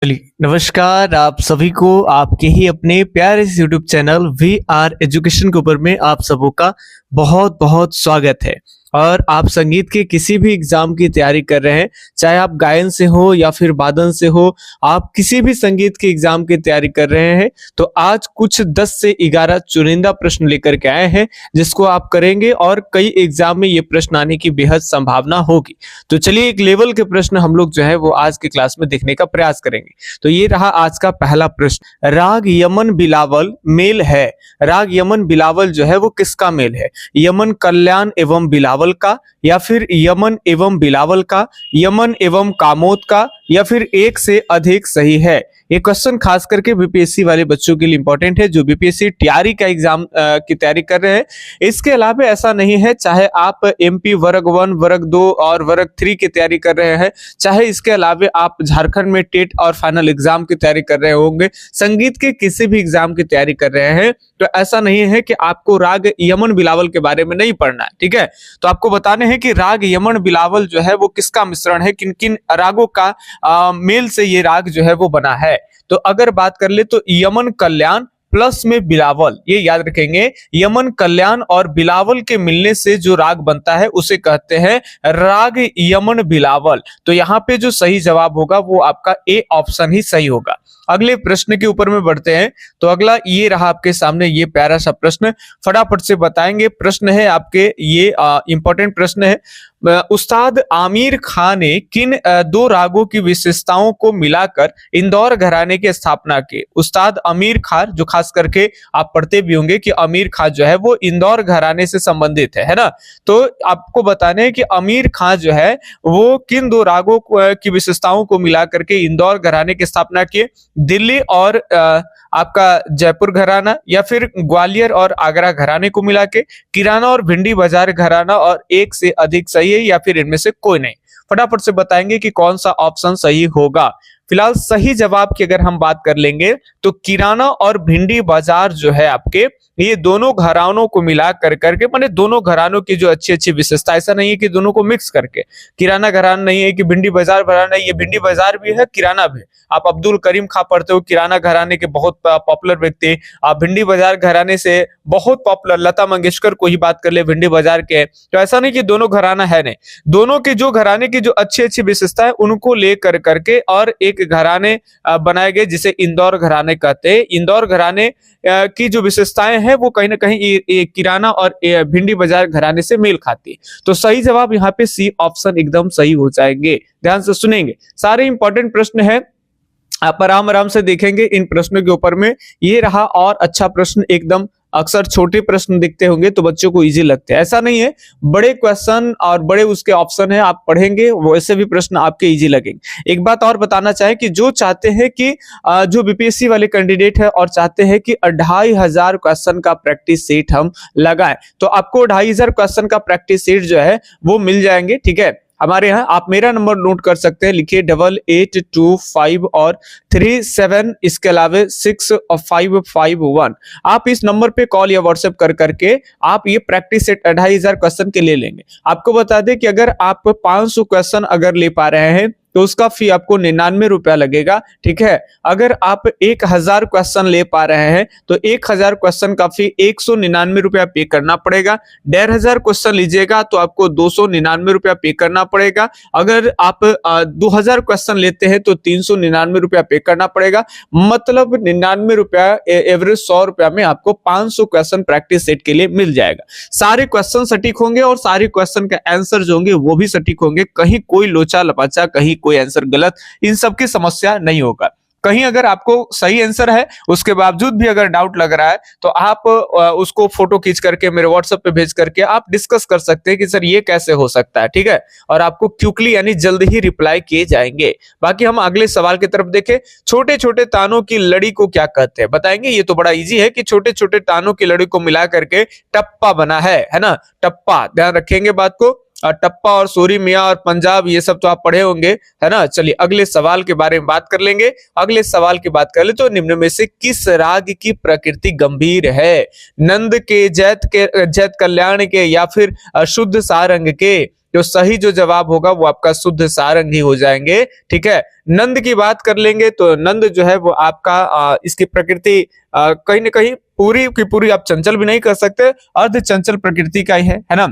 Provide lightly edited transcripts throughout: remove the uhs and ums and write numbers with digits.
चलिए, नमस्कार आप सभी को आपके ही अपने प्यारे से YouTube channel we are education के ऊपर में आप सबों का बहुत बहुत स्वागत है। और आप संगीत के किसी भी एग्जाम की तैयारी कर रहे हैं, चाहे आप गायन से हो या फिर वादन से हो, आप किसी भी संगीत के एग्जाम की तैयारी कर रहे हैं तो आज कुछ 10 से 11 चुनिंदा प्रश्न लेकर के आए हैं जिसको आप करेंगे और कई एग्जाम में ये प्रश्न आने की बेहद संभावना होगी। तो चलिए एक लेवल के प्रश्न हम लोग जो है वो आज की क्लास में देखने का प्रयास करेंगे। तो ये रहा आज का पहला प्रश्न, राग यमन बिलावल मेल है। राग यमन बिलावल जो है वो किसका मेल है? यमन कल्याण एवं बिलावल का, या फिर यमन एवं बिलावल का, यमन एवं कामोद का, या फिर एक से अधिक सही है। ये क्वेश्चन खास करके बीपीएससी वाले बच्चों के लिए इंपॉर्टेंट है जो बीपीएससी टीआरई का एग्जाम की तैयारी कर रहे हैं। इसके अलावा ऐसा नहीं है, चाहे आप एमपी वर्ग 1, वर्ग 2 और वर्ग 3 की तैयारी कर रहे हैं, चाहे इसके अलावा आप झारखंड में टेट और फाइनल एग्जाम की तैयारी कर रहे होंगे, संगीत के किसी भी एग्जाम की तैयारी कर रहे हैं, तो ऐसा नहीं है कि आपको राग यमन बिलावल के बारे में नहीं पढ़ना है। ठीक है, तो आपको बताने हैं कि राग यमन बिलावल जो है वो किसका मिश्रण है, किन किन रागों का मेल से ये राग जो है वो बना है। तो अगर बात कर ले तो यमन कल्याण प्लस में बिलावल, ये याद रखेंगे, यमन कल्याण और बिलावल के मिलने से जो राग बनता है उसे कहते हैं राग यमन बिलावल। तो यहाँ पे जो सही जवाब होगा वो आपका ए ऑप्शन ही सही होगा। अगले प्रश्न के ऊपर में बढ़ते हैं। तो अगला ये रहा आपके सामने ये प्यारा सा प्रश्न, फटाफट से बताएंगे। प्रश्न है आपके ये इंपॉर्टेंट प्रश्न है, उस्ताद आमिर खान ने किन दो रागों की विशेषताओं को मिलाकर इंदौर घराने की स्थापना की? उस्ताद आमिर खान, जो खास करके आप पढ़ते भी होंगे कि आमिर खान जो है वो इंदौर घराने से संबंधित है ना। तो आपको बताने हैं कि आमिर खान जो है वो किन दो रागों की विशेषताओं को मिलाकर के इंदौर घराने की स्थापना की? दिल्ली और आपका जयपुर घराना, या फिर ग्वालियर और आगरा घराने को मिला के, किराना और भिंडी बाजार घराना, और एक से अधिक सही है, या फिर इनमें से कोई नहीं। फटाफट से बताएंगे कि कौन सा ऑप्शन सही होगा। फिलहाल सही जवाब की अगर हम बात कर लेंगे तो किराना और भिंडी बाजार जो है आपके, ये दोनों घरानों को मिला कर करके, माने दोनों घरानों की जो अच्छी अच्छी विशेषता, ऐसा नहीं है कि दोनों को मिक्स करके किराना घराना नहीं है कि भिंडी बाजार घराना, ये भिंडी बाजार भी है किराना भी। आप अब्दुल करीम खां पढ़ते हो, किराना घराने के बहुत पॉपुलर व्यक्ति, आप भिंडी बाजार घराने से बहुत पॉपुलर लता मंगेशकर को ही बात कर ले भिंडी बाजार के, तो ऐसा नहीं कि दोनों घराना है, नहीं, दोनों के जो घराने की जो अच्छी अच्छी विशेषता है उनको लेकर करके और एक घराने बनाए गए जिसे इंदौर घराने कहते हैं। इंदौर घराने की जो विशेषताएं हैं वो कहीं ना कहीं किराना और भिंडी बाजार घराने से मेल खाती है। तो सही जवाब यहाँ पे सी ऑप्शन एकदम सही हो जाएंगे। ध्यान से सुनेंगे, सारे इंपॉर्टेंट प्रश्न है, आप आराम आराम से देखेंगे इन प्रश्नों के ऊपर में। ये रहा और अच्छा प्रश्न, एकदम अक्सर छोटे प्रश्न दिखते होंगे तो बच्चों को इजी लगते हैं, ऐसा नहीं है, बड़े क्वेश्चन और बड़े उसके ऑप्शन है, आप पढ़ेंगे वैसे भी प्रश्न आपके इजी लगेंगे। एक बात और बताना चाहे कि जो चाहते हैं कि जो बीपीएससी वाले कैंडिडेट है और चाहते हैं कि 2500 क्वेश्चन का प्रैक्टिस सेट हम लगाएं, तो आपको 2500 क्वेश्चन का प्रैक्टिस सेट जो है वो मिल जाएंगे। ठीक है, हमारे यहाँ आप मेरा नंबर नोट कर सकते हैं, लिखिए 8825 और 37, इसके अलावा 6551। आप इस नंबर पे कॉल या व्हाट्सएप कर करके आप ये प्रैक्टिस सेट 2500 क्वेश्चन के ले लेंगे। आपको बता दें कि अगर आप 500 क्वेश्चन अगर ले पा रहे हैं तो उसका फी आपको 99 रुपया लगेगा। ठीक है, अगर आप 1000 क्वेश्चन ले पा रहे हैं तो 1000 क्वेश्चन का फी 199 रुपया पे करना पड़ेगा। 1500 क्वेश्चन लीजिएगा तो आपको 299 रुपया पे करना पड़ेगा। अगर आप 2000 क्वेश्चन लेते हैं तो 399 रुपया पे करना पड़ेगा। मतलब 99 रुपया एवरेज 100 रुपया में आपको 500 क्वेश्चन प्रैक्टिस सेट के लिए मिल जाएगा। सारे क्वेश्चन सटीक होंगे और सारे क्वेश्चन का आंसर जो होंगे वो भी सटीक होंगे, कहीं कोई लोचा लपाचा, कहीं कोई आंसर गलत, इन सब की समस्या नहीं होगा। कहीं अगर आपको सही आंसर है उसके बावजूद भी अगर डाउट लग रहा है तो आप उसको फोटो खींच करके मेरे व्हाट्सएप पे भेज करके आप डिस्कस कर सकते हैं कि सर ये कैसे हो सकता है। ठीक है, और आपको क्विकली यानी जल्द ही रिप्लाई किए जाएंगे। बाकी हम अगले सवाल की तरफ देखें, छोटे छोटे तानों की लड़ी को क्या कहते हैं? बताएंगे, ये तो बड़ा इजी है कि छोटे छोटे तानों की लड़ी को मिला करके टप्पा बना है ना, टप्पा, ध्यान रखेंगे बात को। टप्पा और सूरी मियां और पंजाब ये सब तो आप पढ़े होंगे, है ना। चलिए अगले सवाल के बारे में बात कर लेंगे। अगले सवाल की बात कर ले तो निम्न में से किस राग की प्रकृति गंभीर है? नंद के, जैत कल्याण के, या फिर शुद्ध सारंग के, तो सही जो जवाब होगा वो आपका शुद्ध सारंग ही हो जाएंगे। ठीक है, नंद की बात कर लेंगे तो नंद जो है वो आपका इसकी प्रकृति कहीं ना कहीं पूरी की पूरी आप चंचल भी नहीं कर सकते, अर्ध चंचल प्रकृति का ही है ना।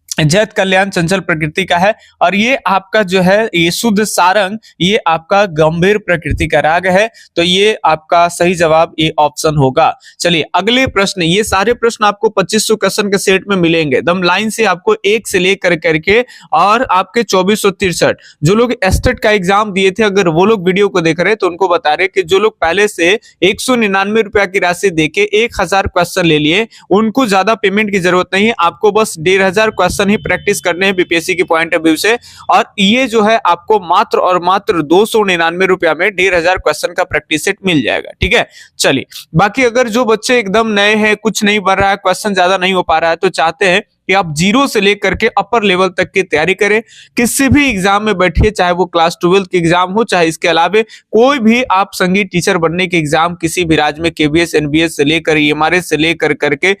जैत कल्याण चंचल प्रकृति का है और ये आपका जो है ये शुद्ध सारंग ये आपका गंभीर प्रकृति का राग है। तो ये आपका सही जवाब ये ऑप्शन होगा। चलिए अगले प्रश्न, ये सारे प्रश्न आपको 2500 क्वेश्चन के सेट में मिलेंगे एकदम लाइन से, आपको एक से लेकर करके और आपके 2463 जो लोग एस्टेट का एग्जाम दिए थे, अगर वो लोग वीडियो को देख रहे हैं तो उनको बता रहे कि जो लोग पहले से 199 रुपया की राशि देके 1000 क्वेश्चन ले लिए उनको ज्यादा पेमेंट की जरूरत नहीं है, आपको बस 1500 क्वेश्चन ही प्रैक्टिस करने हैं बीपीएससी की पॉइंट ऑफ व्यू से। और ये जो है आपको मात्र और मात्र 299 रुपया में 1500 क्वेश्चन का प्रैक्टिस सेट मिल जाएगा। ठीक है, चलिए बाकी अगर जो बच्चे एकदम नए हैं, कुछ नहीं बन रहा है, क्वेश्चन ज्यादा नहीं हो पा रहा है, तो चाहते हैं कि आप जीरो से लेकर के अपर लेवल तक की तैयारी करें, किसी भी एग्जाम में बैठिए, चाहे वो क्लास 12 की एग्जाम हो, चाहे इसके अलावा कोई भी आप संगीत टीचर बनने के एग्जाम किसी भी राज्य में केबीएस एनबीएस से लेकर एमआरएस से लेकर करके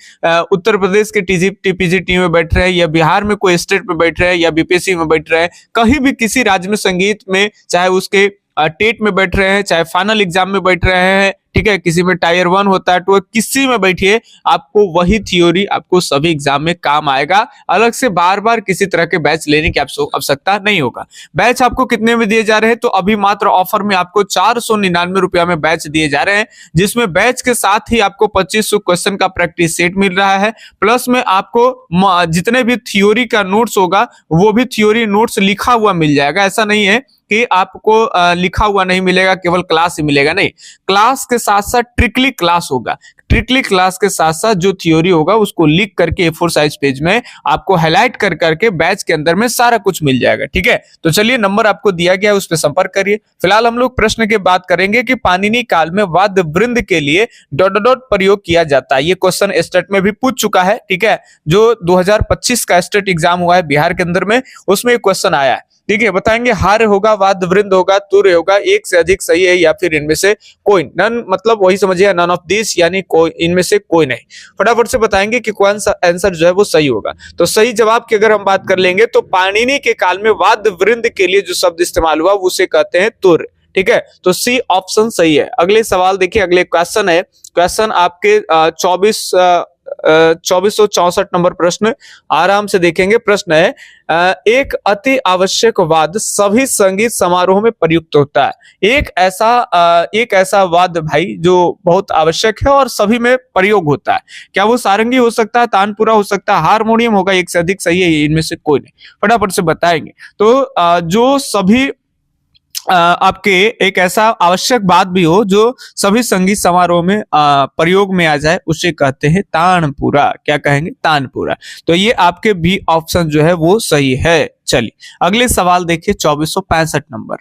उत्तर प्रदेश के टीपीजीटी में बैठ रहे हैं या बिहार में कोई स्टेट में बैठ रहे हैं या बीपीएससी में बैठ रहे हैं, कहीं भी किसी राज्य में संगीत में, चाहे उसके टेट में बैठ रहे हैं, चाहे फाइनल एग्जाम में बैठ रहे हैं, ठीक है, किसी में टायर 1 होता है, तो किसी में बैठिए, आपको वही थ्योरी आपको सभी एग्जाम में काम आएगा। अलग से बार बार किसी तरह के बैच लेने की आवश्यकता नहीं होगा। बैच आपको कितने में दिए जा रहे हैं, तो अभी मात्र ऑफर में आपको 499 रुपया में बैच दिए जा रहे हैं, जिसमें बैच के साथ ही आपको 2500 क्वेश्चन का प्रैक्टिस सेट मिल रहा है, प्लस में आपको जितने भी थ्योरी का नोट्स होगा वो भी थ्योरी नोट्स लिखा हुआ मिल जाएगा। ऐसा नहीं है कि आपको लिखा हुआ नहीं मिलेगा, केवल क्लास ही मिलेगा, नहीं, क्लास के साथ साथ ट्रिकली क्लास होगा, ट्रिकली क्लास के साथ साथ जो थ्योरी होगा उसको लिख करके A4 साइज पेज में आपको हाईलाइट कर करके बैच के अंदर में सारा कुछ मिल जाएगा। ठीक है, तो चलिए नंबर आपको दिया गया है, उस पर संपर्क करिए। फिलहाल हम लोग प्रश्न की बात करेंगे कि पाणिनि काल में वाद्य वृंद के लिए ... प्रयोग किया जाता है। ये क्वेश्चन स्टेट में भी पूछ चुका है। ठीक है, जो 2025 का स्टेट एग्जाम हुआ है बिहार के अंदर में, उसमें क्वेश्चन आया है। ठीक है, बताएंगे हार्य होगा, वाद्य वृंद होगा, तुर्य होगा, एक से अधिक सही है या फिर इनमें से कोई, नन मतलब वही समझिए, नन ऑफ दिस यानी कोई, इनमें से कोई नहीं। फटाफट से बताएंगे कि कौन सा आंसर जो है वो सही होगा। तो सही जवाब की अगर हम बात कर लेंगे तो पाणिनि के काल में वाद्य वृंद के लिए जो शब्द इस्तेमाल हुआ उसे कहते हैं तुर्य। ठीक है, तो सी ऑप्शन सही है। अगले सवाल देखिए, अगले क्वेश्चन है, क्वेश्चन आपके 2464 नंबर प्रश्न, आराम से देखेंगे। प्रश्न है, एक अति आवश्यक वाद्य सभी संगीत समारोह में प्रयुक्त होता है। एक ऐसा वाद्य भाई जो बहुत आवश्यक है और सभी में प्रयोग होता है, क्या वो सारंगी हो सकता है, तानपुरा हो सकता है, हारमोनियम होगा, एक से अधिक सही है, इनमें से कोई नहीं। फटाफट से बताएंगे। तो जो सभी आपके एक ऐसा आवश्यक बात भी हो जो सभी संगीत समारोह में प्रयोग में आ जाए, उसे कहते हैं तानपुरा। क्या कहेंगे? तानपुरा। तो ये आपके बी ऑप्शन जो है वो सही है। चलिए अगले सवाल देखिए, 2465 नंबर।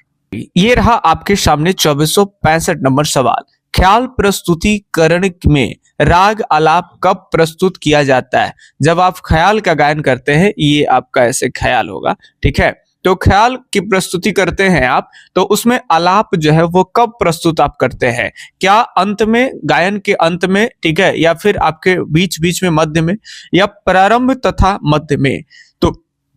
ये रहा आपके सामने 2465 नंबर सवाल। ख्याल प्रस्तुतिकरण में राग आलाप कब प्रस्तुत किया जाता है? जब आप ख्याल का गायन करते हैं, ये आपका ऐसे ख्याल होगा। ठीक है, तो ख्याल की प्रस्तुति करते हैं आप, तो उसमें आलाप जो है वो कब प्रस्तुत आप करते हैं? क्या अंत में, गायन के अंत में, ठीक है, या फिर आपके बीच बीच में, मध्य में, या प्रारंभ तथा मध्य में? तो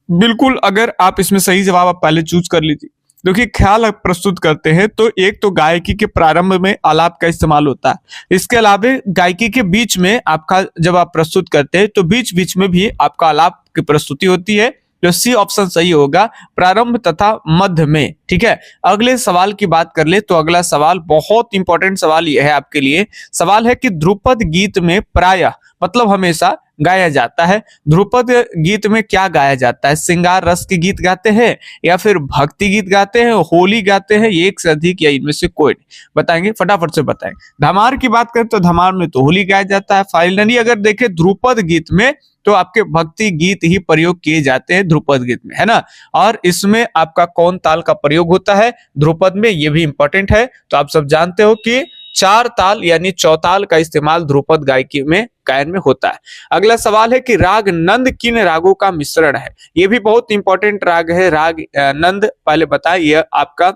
बिल्कुल अगर आप इसमें सही जवाब आप पहले चूज कर लीजिए। देखिए, ख्याल आप प्रस्तुत करते हैं तो एक तो गायकी के प्रारंभ में आलाप का इस्तेमाल होता है, इसके अलावा गायकी के बीच में आपका जब आप प्रस्तुत करते हैं तो बीच बीच में भी आपका आलाप की प्रस्तुति होती है। जो सी ऑप्शन सही होगा, प्रारंभ तथा मध्य में। ठीक है, अगले सवाल की बात कर ले तो अगला सवाल बहुत इंपॉर्टेंट सवाल यह है आपके लिए। सवाल है कि ध्रुपद गीत में प्रायः मतलब हमेशा गाया जाता है, ध्रुपद गीत में क्या गाया जाता है? श्रृंगार रस के गीत गाते हैं या फिर भक्ति गीत गाते हैं, होली गाते हैं, एक से अधिक या इनमें से कोई नहीं? बताएंगे, फटाफट से बताएंगे। धमार की बात करें तो धमार में तो होली गाया जाता है। फाइनली अगर देखें ध्रुपद गीत में तो आपके भक्ति गीत ही प्रयोग किए जाते हैं ध्रुपद गीत में, है ना। और इसमें आपका कौन ताल का प्रयोग होता है ध्रुपद में, ये भी इंपॉर्टेंट है। तो आप सब जानते हो कि 4 ताल यानी चौताल का इस्तेमाल ध्रुपद गायकी में, गायन में होता है। अगला सवाल है कि राग नंद किन रागों का मिश्रण है? ये भी बहुत इंपॉर्टेंट राग है। राग नंद पहले बताइए, आपका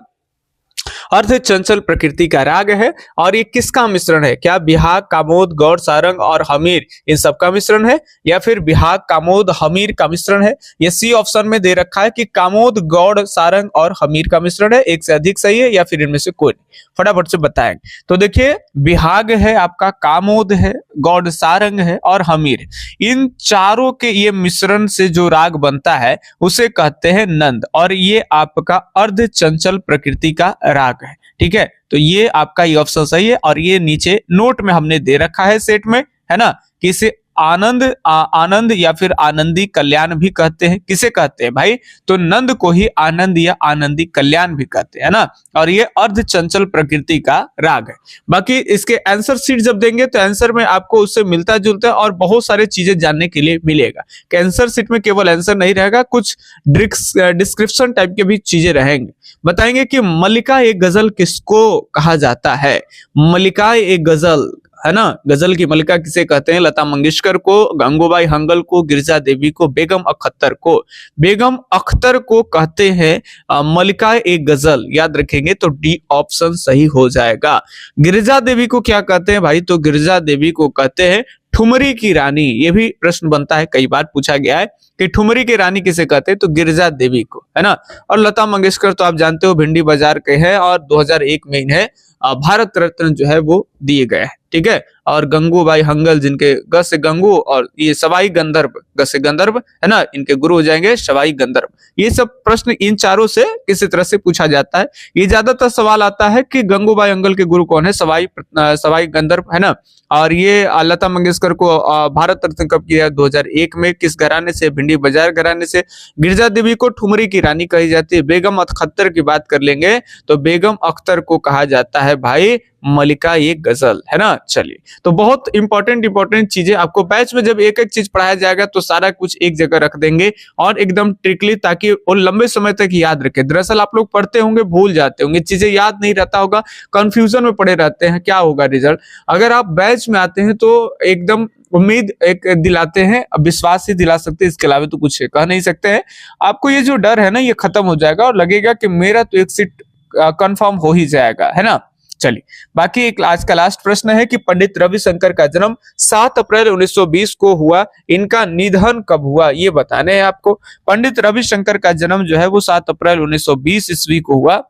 अर्ध चंचल प्रकृति का राग है। और ये किसका मिश्रण है? क्या बिहाग, कामोद, गौड़, सारंग और हमीर इन सब का मिश्रण है, या फिर बिहाग, कामोद, हमीर का मिश्रण है? ये सी ऑप्शन में दे रखा है कि कामोद, गौड़, सारंग और हमीर का मिश्रण है। एक से अधिक सही है या फिर इनमें से कोई नहीं? फटाफट से बताएंगे। तो देखिए, बिहाग है आपका, कामोद है, गौड़, सारंग है और हमीर। इन चारों के ये मिश्रण से जो राग बनता है उसे कहते हैं नंद, और ये आपका अर्ध चंचल प्रकृति का राग है। ठीक है, तो ये आपका ये ऑप्शन सही है। और ये नीचे नोट में हमने दे रखा है सेट में, है ना, कि इसे आनंद आनंद या फिर आनंदी कल्याण भी कहते हैं। किसे कहते हैं भाई? तो नंद को ही आनंद या आनंदी कल्याण भी कहते हैं ना। और ये अर्ध चंचल प्रकृति का राग है। बाकी इसके आंसर शीट जब देंगे तो आंसर में आपको उससे मिलता जुलता और बहुत सारे चीजें जानने के लिए मिलेगा कि आंसर शीट में केवल आंसर नहीं रहेगा, कुछ डिस्क्रिप्शन टाइप के भी चीजें रहेंगे। बताएंगे कि मल्लिका एक गजल किसको कहा जाता है? मल्लिका एक गजल, है ना, गजल की मल्लिका किसे कहते हैं? लता मंगेशकर को, गंगूबाई हंगल को, गिरिजा देवी को, बेगम अख्तर को। बेगम अख्तर को कहते हैं मल्लिका एक गजल, याद रखेंगे तो डी ऑप्शन सही हो जाएगा। गिरिजा देवी को क्या कहते हैं भाई? तो गिरिजा देवी को कहते हैं ठुमरी की रानी। ये भी प्रश्न बनता है, कई बार पूछा गया है कि ठुमरी की रानी किसे कहते हैं? तो गिरिजा देवी को, है ना। और लता मंगेशकर तो आप जानते हो भिंडी बाजार के हैं और 2001 में इन्हें भारत रत्न जो है वो दिए गए हैं। ठीक है, और गंगूबाई हंगल जिनके ग से गंगू और ये सवाई गंधर्व, ग से गंधर्व, है ना, इनके गुरु हो जाएंगे सवाई गंधर्व। ये सब प्रश्न इन चारों से किसी तरह से पूछा जाता है। ये ज्यादातर सवाल आता है कि गंगूबाई हंगल के गुरु कौन है? सवाई गंधर्व, है ना। और ये लता मंगेशकर को भारत रत्न कब किया? 2001 में। किस घराने से? भिंडी बाजार घराने से। गिरिजा देवी को ठुमरी की रानी कही जाती है। बेगम अख्तर की बात कर लेंगे तो बेगम अख्तर को कहा जाता है भाई मल्लिका एक गजल, है ना। चलिए, तो बहुत इंपॉर्टेंट चीजें आपको बैच में जब एक एक चीज पढ़ाया जाएगा तो सारा कुछ एक जगह रख देंगे और एकदम ट्रिकली, ताकि वो लंबे समय तक याद रखे। दरअसल आप लोग पढ़ते होंगे, भूल जाते होंगे, चीजें याद नहीं रहता होगा, कंफ्यूजन में पड़े रहते हैं, क्या होगा रिजल्ट। अगर आप बैच में आते हैं तो एकदम उम्मीद एक दिलाते हैं, विश्वास ही दिला सकते हैं, इसके अलावा तो कुछ कह नहीं सकते हैं। आपको ये जो डर है ना, ये खत्म हो जाएगा और लगेगा कि मेरा तो एक सीट कंफर्म हो ही जाएगा, है ना। चलिए, बाकी एक आज का लास्ट प्रश्न है कि पंडित रविशंकर का जन्म 7 अप्रैल 1920 को हुआ, इनका निधन कब हुआ ये बताने हैं आपको। पंडित रविशंकर का जन्म जो है वो 7 अप्रैल 1920 ईस्वी को हुआ।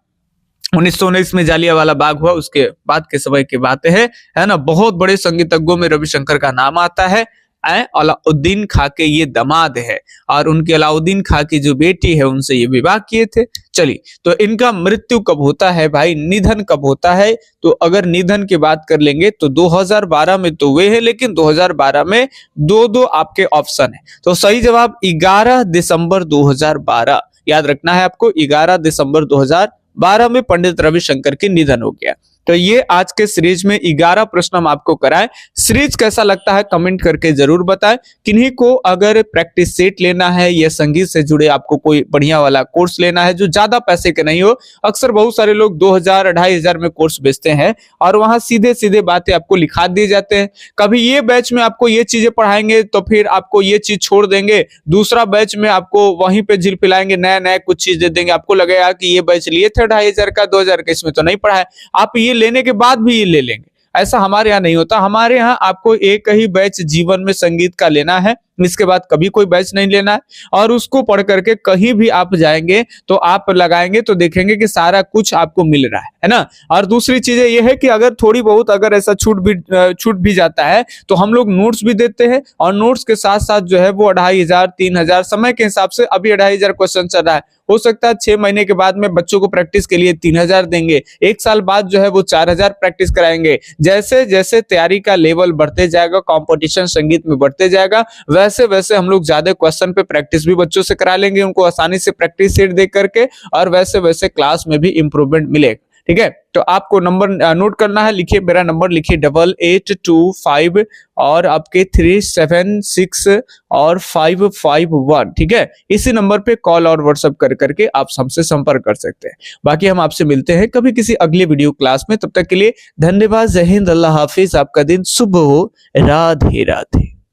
1919 में जालियांवाला बाग हुआ, उसके बाद के समय की बातें है ना। बहुत बड़े संगीतज्ञों में रविशंकर का नाम आता है। अलाउद्दीन खां के ये दामाद है और उनके अलाउद्दीन खां की जो बेटी है उनसे ये विवाह किए थे। चलिए, तो इनका मृत्यु कब होता है भाई? निधन कब होता है? तो अगर निधन की बात कर लेंगे तो 2012 में तो वे है, लेकिन 2012 में दो आपके ऑप्शन है। तो सही जवाब 11 दिसंबर 2012, याद रखना है आपको, 11 दिसंबर 2012 में पंडित रविशंकर के निधन हो गया। तो ये आज के सीरीज में 11 प्रश्न हम आपको कराए। सीरीज कैसा लगता है कमेंट करके जरूर बताएं। किन्हीं को अगर प्रैक्टिस सेट लेना है या संगीत से जुड़े आपको कोई बढ़िया वाला कोर्स लेना है जो ज्यादा पैसे के नहीं हो, अक्सर बहुत सारे लोग 2000 2500 में कोर्स बेचते हैं और वहां सीधे सीधे बातें आपको लिखा दिए जाते हैं। कभी ये बैच में आपको ये चीजें पढ़ाएंगे तो फिर आपको ये चीज छोड़ देंगे, दूसरा बैच में आपको वहीं पे झिल पिलाएंगे, नया नया कुछ चीज दे देंगे। आपको लगेगा कि ये बैच लिए थे 2500 का, 2000 का, इसमें तो नहीं पढ़ा है। आप ये लेने के बाद भी ये ले लेंगे, ऐसा हमारे यहाँ नहीं होता। हमारे यहाँ आपको एक ही बैच जीवन में संगीत का लेना है, इसके बाद कभी कोई बैच नहीं लेना है। और उसको पढ़ करके कहीं भी आप जाएंगे तो आप लगाएंगे तो देखेंगे कि सारा कुछ आपको मिल रहा है ना। और दूसरी चीज ये है कि अगर थोड़ी बहुत अगर ऐसा छूट भी जाता है तो हम लोग नोट्स भी देते हैं और नोट्स के साथ साथ जो है वो 2500 3000 समय के हिसाब से, अभी 2500 क्वेश्चन चल रहा है, हो सकता है 6 महीने के बाद में बच्चों को प्रैक्टिस के लिए 3000 देंगे, 1 साल बाद जो है वो 4000 प्रैक्टिस कराएंगे। जैसे जैसे तैयारी का लेवल बढ़ते जाएगा, कंपटीशन संगीत में बढ़ते जाएगा, वैसे वैसे हम लोग ज्यादा क्वेश्चन पे प्रैक्टिस भी बच्चों से करा लेंगे, उनको आसानी से प्रैक्टिस सेट दे करके, और वैसे वैसे क्लास में भी इंप्रूवमेंट मिलेगा। ठीक है, तो आपको नंबर नोट करना है, लिखिए मेरा नंबर, लिखिए 8825 और आपके 376 और 551। ठीक है, इसी नंबर पे कॉल और व्हाट्सएप कर करके आप हमसे संपर्क कर सकते हैं। बाकी हम आपसे मिलते हैं कभी किसी अगली वीडियो क्लास में, तब तक के लिए धन्यवाद। जय हिंद, अल्लाह हाफिज, आपका दिन शुभ हो, राधे राधे।